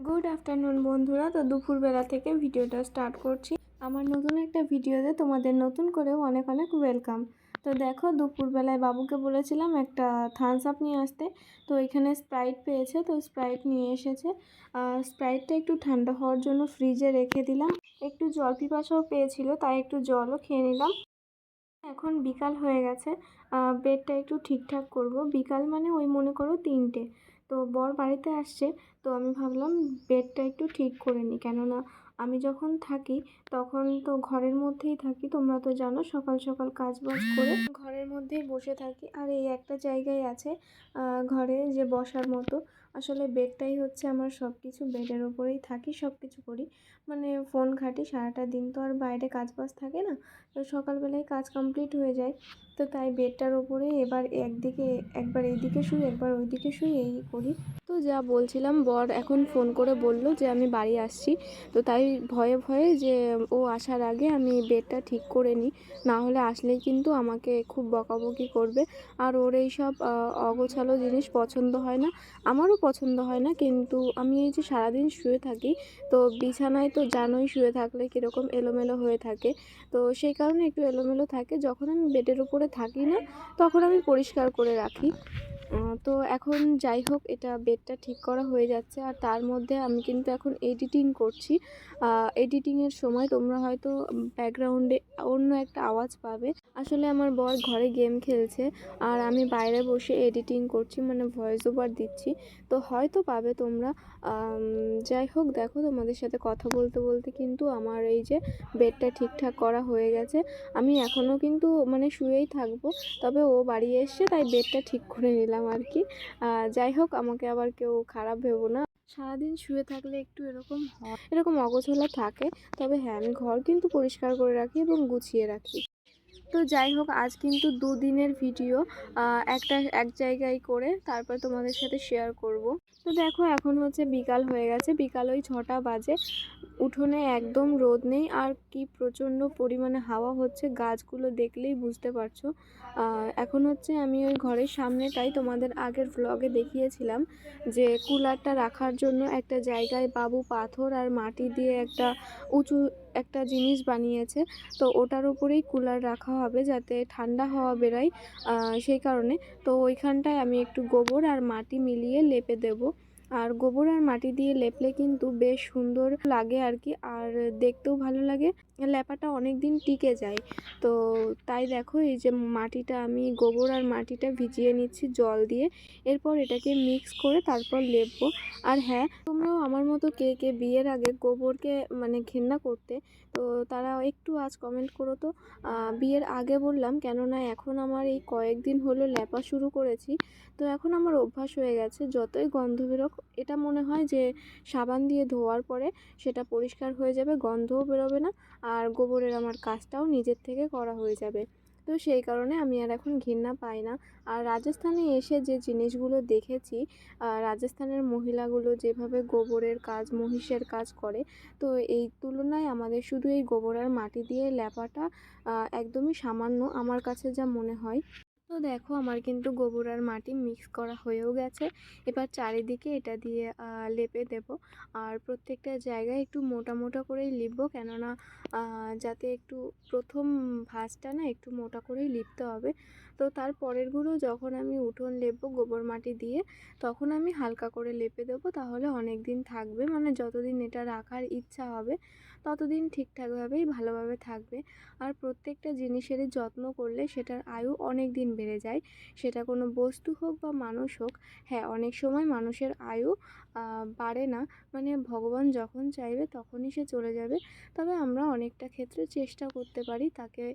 Good afternoon বন্ধুরা। তো দুপুরবেলা থেকে ভিডিওটা স্টার্ট করছি। আমার নতুন একটা ভিডিওতে তোমাদের নতুন করেও অনেক অনেক ওয়েলকাম। তো দেখো, দুপুরবেলায় বাবুকে বলেছিলাম একটা থামস আপ নিয়ে আসতে, তো এখানে স্প্রাইট পেয়েছে, তো স্প্রাইট নিয়ে এসেছে। স্প্রাইটটা একটু ঠান্ডা হওয়ার জন্য ফ্রিজে রেখে দিলাম। একটু জল পিপাসাও পেয়েছিল, তাই একটু জলও খেয়ে নিলাম। এখন বিকাল হয়ে গেছে, বেডটা একটু ঠিকঠাক করব। বিকাল মানে ওই মনে করো 3টে। তো বর বাড়িতে আসছে, তো আমি ভাবলাম বেডটা একটু ঠিক করে নিই, কেননা আমি যখন থাকি তখন তো ঘরের মধ্যেই থাকি, তোমরা তো জানো, সকাল সকাল কাজ বাজ করে ঘরের মধ্যেই বসে থাকি। আর এই একটা জায়গায় আছে ঘরে যে বসার মতো, আসলে বেডটাই হচ্ছে আমার সব কিছু। বেডের ওপরেই থাকি, সব কিছু করি, মানে ফোন ঘাঁটি সারাটা দিন, তো আর বাইরে কাজ বাজ থাকে না, তো সকালবেলায় কাজ কমপ্লিট হয়ে যায়। তো তাই বেডটার ওপরে এবার একদিকে একবার এইদিকে শুই, একবার ওইদিকে শুই, এই করি। তো যা বলছিলাম, বর এখন ফোন করে বলল যে আমি বাড়ি আসছি। তো তাই ভয়ে ভয়ে যে ও আসার আগে আমি বেডটা ঠিক করে নিই, না হলে আসলেই কিন্তু আমাকে খুব বকাবকি করবে। আর ওর এইসব অগোছালো জিনিস পছন্দ হয় না, আমারও পছন্দ হয় না। কিন্তু আমি এই যে সারাদিন শুয়ে থাকি, তো বিছানায় তো জানোই শুয়ে থাকলে কীরকম এলোমেলো হয়ে থাকে, তো সেই কারণে একটু এলোমেলো থাকে। যখন আমি বেডের উপরে থাকি না, তখন আমি পরিষ্কার করে রাখি। তো এখন যাই হোক, এটা বেডটা ঠিক করা হয়ে যাচ্ছে, আর তার মধ্যে আমি কিন্তু এখন এডিটিং করছি। এডিটিংয়ের সময় তোমরা হয়তো ব্যাকগ্রাউন্ডে অন্য একটা আওয়াজ পাবে। আসলে আমার বর ঘরে গেম খেলছে, আর আমি বাইরে বসে এডিটিং করছি, মানে ভয়েস ওভার দিচ্ছি, তো হয়তো পাবে তোমরা। যাই হোক, দেখো, তোমাদের সাথে কথা বলতে বলতে কিন্তু আমার এই যে বেডটা ঠিকঠাক করা হয়ে গেছে। আমি এখনও কিন্তু মানে শুয়েই থাকবো, তবে ও বাড়ি এসছে তাই বেডটা ঠিক করে নিলাম আর কি। যাই হোক, আমাকে আবার কেউ খারাপ ভেবো না। সারাদিন শুয়ে থাকলে একটু এরকম হয়, এরকম অগোছালো থাকে। তবে হ্যাঁ, আমি ঘর কিন্তু পরিষ্কার করে রাখি এবং গুছিয়ে রাখি। তো যাই হোক, আজ কিন্তু দুদিনের ভিডিও এক জায়গায় করে তারপর তোমাদের সাথে শেয়ার করব। তো দেখো, এখন হচ্ছে বিকাল হয়ে গেছে, বিকাল ওই 6টা বাজে। উঠোনে একদম রোদ নেই, আর কি প্রচণ্ড পরিমাণে হাওয়া হচ্ছে, গাছগুলো দেখলেই বুঝতে পারছো। এখন হচ্ছে আমি ওই ঘরের সামনেটাই তোমাদের আগের ভ্লগে দেখিয়েছিলাম যে কুলারটা রাখার জন্য একটা জায়গায় বাবু পাথর আর মাটি দিয়ে একটা উঁচু একটা জিনিস বানিয়েছে। তো ওটার উপরেই কুলার রাখা হবে যাতে ঠান্ডা হাওয়া বেরোয়, সেই কারণে। তো ওইখানটায় আমি একটু গোবর আর মাটি মিলিয়ে লেপে দেব। আর গোবর আর মাটি দিয়ে লেপলে কিন্তু বেশ সুন্দর লাগে আর কি, আর দেখতেও ভালো লাগে, লেপাটা অনেক দিন টিকে যায়। তো তাই দেখো, এই যে মাটিটা, আমি গোবর আর মাটিটা ভিজিয়ে নিচ্ছি জল দিয়ে, এরপর এটাকে মিক্স করে তারপর লেপবো। আর হ্যাঁ, তোমরাও আমার মতো কে কে বিয়ের আগে গোবরকে মানে ঘেন্না করতে, তো তারা একটু আজ কমেন্ট করো তো। বিয়ের আগে বললাম, কেননা এখন আমার এই কয়েকদিন হলো লেপা শুরু করেছি, তো এখন আমার অভ্যাস হয়ে গেছে। যতই গন্ধ বেরোক, এটা মনে হয় যে সাবান দিয়ে ধোয়ার পরে সেটা পরিষ্কার হয়ে যাবে, গন্ধও বেরোবে না, আর গোবরের আমার কাজটাও নিজের থেকে করা হয়ে যাবে। তো সেই কারণে আমি আর এখন ঘৃণা পাই না। আর রাজস্থানে এসে যে জিনিসগুলো দেখেছি, রাজস্থানের মহিলাগুলো যেভাবে গোবরের কাজ, মহিষের কাজ করে, তো এই তুলনায় আমাদের শুধু এই গোবর আর মাটি দিয়ে লেপাটা একদমই সামান্য আমার কাছে যা মনে হয়। তো দেখো, আমার কিন্তু গোবর আর মাটি মিক্স করা হয়েও গেছে। এবার চারিদিকে এটা দিয়ে লেপে দেব, আর প্রত্যেকটা জায়গায় একটু মোটা মোটা করেই লিখবো, কেননা যাতে একটু প্রথম ভাঁজটা না একটু মোটা করেই লিখতে হবে। তো তার পরেরগুলো যখন আমি উঠোন লেপবো গোবর মাটি দিয়ে, তখন আমি হালকা করে লেপে দেবো, তাহলে অনেক দিন থাকবে, মানে যতদিন এটা রাখার ইচ্ছা হবে ততদিন ঠিকঠাকভাবেই ভালোভাবে থাকবে। আর প্রত্যেকটা জিনিসেরই যত্ন করলে সেটার আয়ু অনেক দিন বেড়ে যায়, সেটা কোনো বস্তু হোক বা মানুষ হোক। হ্যাঁ, অনেক সময় মানুষের আয়ু বাড়ে না, মানে ভগবান যখন চাইবে তখনই সে চলে যাবে। তবে আমরা অনেকটা ক্ষেত্রে চেষ্টা করতে পারি তাকে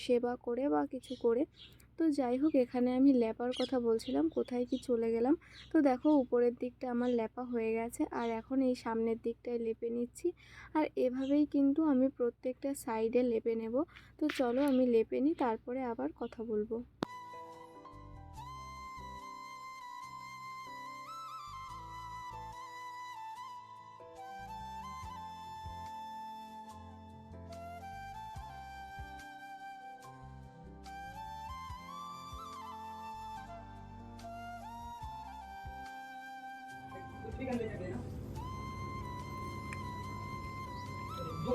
সেবা করে বা কিছু করে। তো যাই হোক, এখানে আমি লেপার কথা বলছিলাম, কোথায় কি চলে গেলাম। তো দেখো, উপরের দিকটা আমার লেপা হয়ে গেছে, আর এখন এই সামনের দিকটায় লেপে নিচ্ছি। আর এভাবেই কিন্তু আমি প্রত্যেকটা সাইডে লেপে নেব। তো চলো আমি লেপে নিই, তারপরে আবার কথা বলবো। তো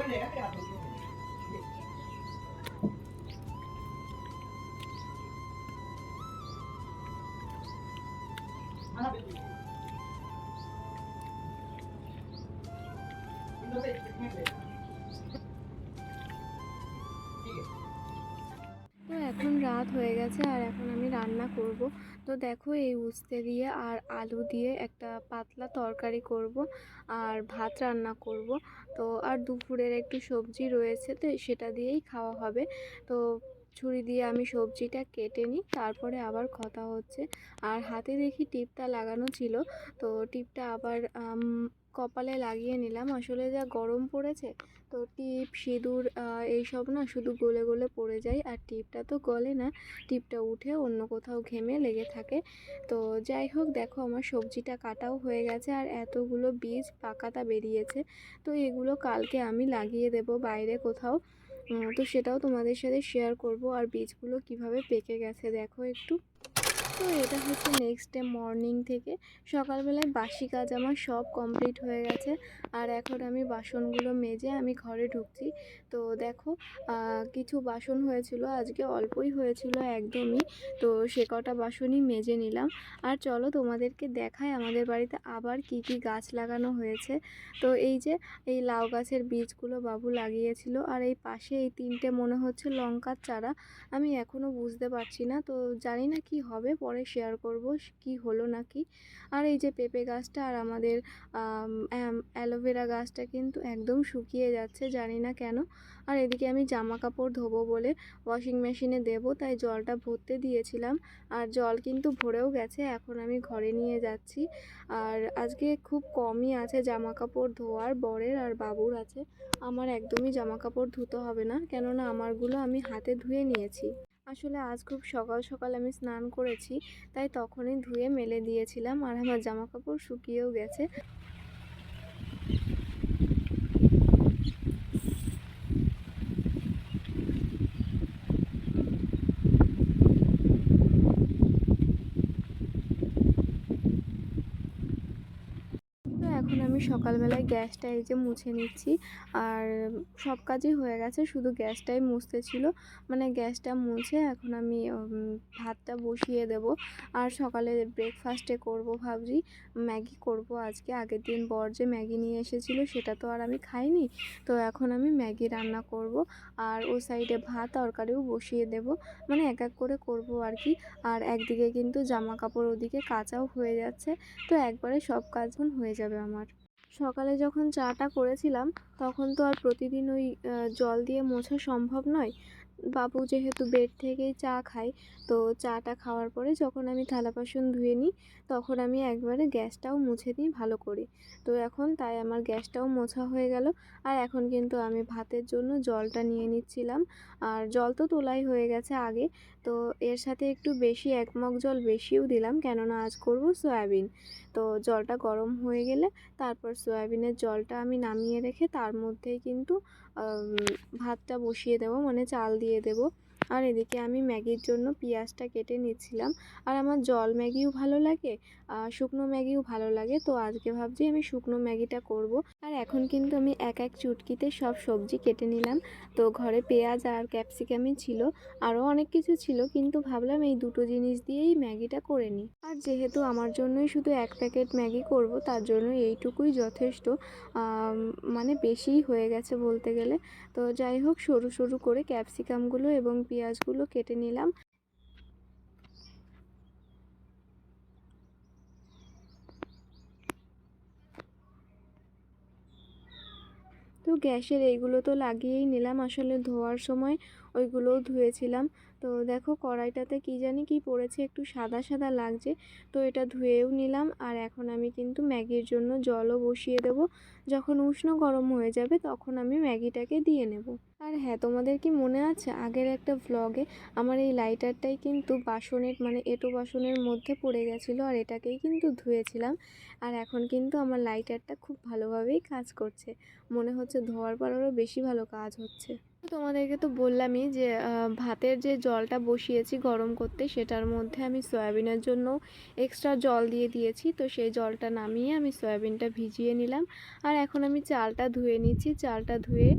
এখন রাত হয়ে গেছে আর এখন আমি রান্না করব। তো দেখো এই উস্তে দিয়ে আর আলু দিয়ে একটা পাতলা তরকারি করব আর ভাত রান্না করব। তো আর দুপুরের একটু সবজি রয়েছে, তো সেটা দিয়েই খাওয়া হবে। তো ছুরি দিয়ে আমি সবজিটা কেটে নিই, তারপরে আবার কথা হচ্ছে। আর হাতে দেখি টিপটা লাগানো ছিল, তো টিপটা আবার কপালে লাগিয়ে নিলাম। আসলে যা গরম পড়েছে, তো টিপ সিঁদুর এইসব না শুধু গলে গলে পড়ে যায়, আর টিপটা তো গলে না, টিপটা উঠে অন্য কোথাও ঘেমে লেগে থাকে। তো যাই হোক, দেখো আমার সবজিটা কাটাও হয়ে গেছে আর এতগুলো বীজ পাকাটা বেরিয়েছে। তো এগুলো কালকে আমি লাগিয়ে দেব বাইরে কোথাও। তো সেটাও তোমাদের সাথে শেয়ার করব। আর বীজগুলো কিভাবে পেকে গেছে দেখো একটু। তো এটা হচ্ছে নেক্সট ডে মর্নিং থেকে। সকালবেলায় বাসি কাজ আমার সব কমপ্লিট হয়ে গেছে আর এখন আমি বাসনগুলো মেজে আমি ঘরে ঢুকছি। তো দেখো কিছু বাসন হয়েছিল, আজকে অল্পই হয়েছিল একদমই। তো সে কটা বাসনই মেজে নিলাম। আর চলো তোমাদেরকে দেখায় আমাদের বাড়িতে আবার কি কি গাছ লাগানো হয়েছে। তো এই যে এই লাউ গাছের বীজগুলো বাবু লাগিয়েছিল, আর এই পাশে এই তিনটে মনে হচ্ছে লঙ্কার চারা। আমি এখনও বুঝতে পারছি না, তো জানি না কি হবে, পরে শেয়ার করব কি হলো নাকি। আর এই যে পেঁপে গাছটা আর আমাদের অ্যালোভেরা গাছটা কিন্তু একদম শুকিয়ে যাচ্ছে, জানি না কেন। আর এদিকে আমি জামা কাপড় ধোবো বলে ওয়াশিং মেশিনে দেব, তাই জলটা ভরতে দিয়েছিলাম। আর জল কিন্তু ভরেও গেছে, এখন আমি ঘরে নিয়ে যাচ্ছি। আর আজকে খুব কমই আছে জামা কাপড় ধোয়ার, বরের আর বাবুর আছে। আমার একদমই জামা কাপড় ধুতে হবে না, কেননা আমারগুলো আমি হাতে ধুয়ে নিয়েছি। আসলে আজ খুব সকাল সকাল আমি স্নান করেছি, তাই তখনই ধুয়ে মেলে দিয়েছিলাম আর আমার জামা কাপড় শুকিয়েও গেছে। তো এখন আমি সকালবেলায় গ্যাসটা এই যে মুছে নিচ্ছি। আর সব কাজই হয়ে গেছে, শুধু গ্যাসটাই মুছতে ছিল। মানে গ্যাসটা মুছে এখন আমি ভাতটা বসিয়ে দেব। আর সকালে ব্রেকফাস্টে করব ভাবছি ম্যাগি করব আজকে। আগের দিন বর যে ম্যাগি নিয়ে এসেছিলো সেটা তো আর আমি খাইনি, তো এখন আমি ম্যাগি রান্না করব। আর ও সাইডে ভাত তরকারিও বসিয়ে দেব, মানে এক এক করে করব আর কি। আর একদিকে কিন্তু জামা কাপড় ওদিকে কাচাও হয়ে যাচ্ছে, তো একবারে সব কাজ হয়ে যাবে আমার। সকালে যখন চাটা করেছিলাম তখন তো আর প্রতিদিন ওই জল দিয়ে মোছা সম্ভব নয়। বাবু যেহেতু বেড থেকেই চা খায়, তো চাটা খাওয়ার পরে যখন আমি থালা বাসন ধুয়ে নিই তখন আমি একবারে গ্যাসটাও মুছে নিই ভালো করে। তো এখন তাই আমার গ্যাসটাও মোছা হয়ে গেল। আর এখন কিন্তু আমি ভাতের জন্য জলটা নিয়ে নিচ্ছিলাম। আর জল তো তোলাই হয়ে গেছে আগে, তো এর সাথে একটু বেশি 1 মগ জল বেশিও দিলাম, কেননা আজ করব সয়াবিন। তো জলটা গরম হয়ে গেলে তারপর সয়াবিনের জলটা আমি নামিয়ে রেখে তার মধ্যেই কিন্তু ভাতটা বসিয়ে দেবো, মানে চাল দিয়ে দেবো। আর এদিকে আমি ম্যাগির জন্য পেঁয়াজটা কেটে নিচ্ছিলাম। আর আমার জল ম্যাগিও ভালো লাগে, শুকনো ম্যাগিও ভালো লাগে, তো আজকে ভাবছি আমি শুকনো ম্যাগিটা করব। আর এখন কিন্তু আমি এক এক চুটকিতে সব সবজি কেটে নিলাম। তো ঘরে পেঁয়াজ আর ক্যাপসিকামই ছিল, আরও অনেক কিছু ছিল, কিন্তু ভাবলাম এই দুটো জিনিস দিয়েই ম্যাগিটা করে নিই। আর যেহেতু আমার জন্যই শুধু 1 প্যাকেট ম্যাগি করব, তার জন্য এইটুকুই যথেষ্ট। মানে বেশিই হয়ে গেছে বলতে গেলে। তো যাই হোক, সরু সরু করে ক্যাপসিকামগুলো এবং পেঁয়াজগুলো কেটে নিলাম। তো গ্যাসের এইগুলো তো লাগিয়েই নিলাম, আসলে ধোয়ার সময় ওইগুলোও ধুয়েছিলাম। তো দেখো কড়াইটাতে কি জানি কি পড়েছে, একটু সাদা সাদা লাগছে, তো এটা ধুয়েও নিলাম। আর এখন আমি কিন্তু ম্যাগির জন্য জলও বসিয়ে দেব। যখন উষ্ণ গরম হয়ে যাবে তখন আমি ম্যাগিটাকে দিয়ে নেব। আর হ্যাঁ, তোমাদের কি মনে আছে আগের একটা ভ্লগে আমার এই লাইটারটাই কিন্তু বাসনের, মানে এঁটো বাসনের মধ্যে পড়ে গেছিলো, আর এটাকেই কিন্তু ধুয়েছিলাম। আর এখন কিন্তু আমার লাইটারটা খুব ভালোভাবেই কাজ করছে, মনে হচ্ছে ধোয়ার পর আরও বেশি ভালো কাজ হচ্ছে। তোমাদেরকে তো বললামই যে ভাতের যে জলটা বসিয়েছি গরম করতে, সেটার মধ্যে আমি সয়াবিনের জন্য এক্সট্রা জল দিয়ে দিয়েছি। তো সেই জলটা নামিয়ে আমি সয়াবিনটা ভিজিয়ে নিলাম। আর এখন আমি চালটা ধুয়ে নিচ্ছি। চালটা ধুয়ে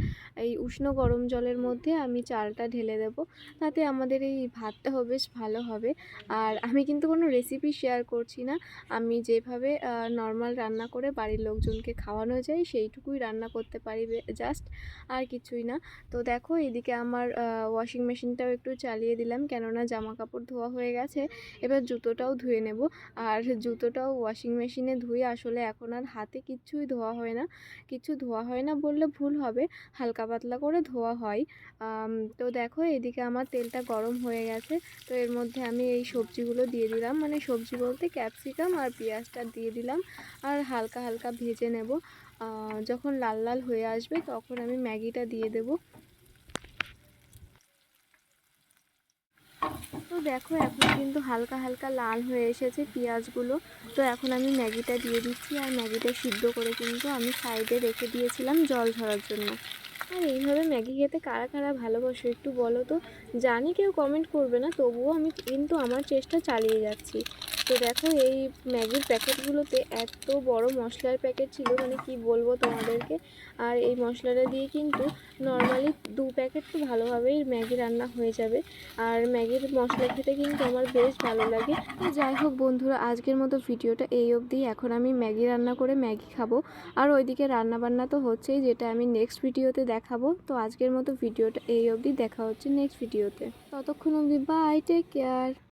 এই উষ্ণ গরম জলের মধ্যে আমি চালটা ঢেলে দেব, তাতে আমাদের এই ভাতটাও বেশ ভালো হবে। আর আমি কিন্তু কোনো রেসিপি শেয়ার করছি না, আমি যেভাবে নর্মাল রান্না করে বাড়ির লোকজনকে খাওয়ানো যায় সেইটুকুই রান্না করতে পারি জাস্ট, আর কিছুই না। তো দেখো এদিকে আমার ওয়াশিং মেশিনটাও একটু চালিয়ে দিলাম, কেননা জামা কাপড় ধোয়া হয়ে গেছে। এবার জুতোটাও ধুয়ে নেব। আর জুতোটাও ওয়াশিং মেশিনে ধুয়ে আসলে এখন আর হাতে কিচ্ছুই ধোয়া হয় না। কিছু ধোয়া হয় না বললে ভুল হবে, হালকা পাতলা করে ধোয়া হয়। তো দেখো এদিকে আমার তেলটা গরম হয়ে গেছে। তো এর মধ্যে আমি এই সবজিগুলো দিয়ে দিলাম, মানে সবজি বলতে ক্যাপসিকাম আর পেঁয়াজটা দিয়ে দিলাম। আর হালকা হালকা ভেজে নেব। যখন লাল লাল হয়ে আসবে তখন আমি ম্যাগিটা দিয়ে দেব। তো দেখো এখন কিন্তু হালকা হালকা লাল হয়ে এসেছে পেঁয়াজগুলো। তো এখন আমি ম্যাগিটা দিয়ে দিচ্ছি। আর ম্যাগিটা সিদ্ধ করে কিন্তু আমি সাইডে রেখে দিয়েছিলাম জল ঝরার জন্য। আর এইভাবে ম্যাগি খেতে কারা কারা ভালোবাসো একটু বলো তো। জানি কেউ কমেন্ট করবে না, তবুও আমি কিন্তু আমার চেষ্টা চালিয়ে যাচ্ছি। তো দেখো এই ম্যাগির প্যাকেটগুলোতে এত বড় মশলার প্যাকেট ছিল, মানে কি বলবো তোমাদেরকে। আর এই মশলাটা দিয়ে কিন্তু নর্মালি 2 প্যাকেট তো ভালোভাবেই ম্যাগি রান্না হয়ে যাবে। আর ম্যাগির মশলা খেতে কিন্তু আমার বেশ ভালো লাগে। তো যাই হোক বন্ধুরা, আজকের মতো ভিডিওটা এই অবধি। এখন আমি ম্যাগি রান্না করে ম্যাগি খাবো। আর ওইদিকে রান্নাবান্না তো হচ্ছেই, যেটা আমি নেক্সট ভিডিওতে দেখাবো। তো আজকের মতো ভিডিওটা এই অবধি, দেখা হচ্ছে নেক্সট ভিডিওতে। ততক্ষণ অবধি বাই, টেক কেয়ার।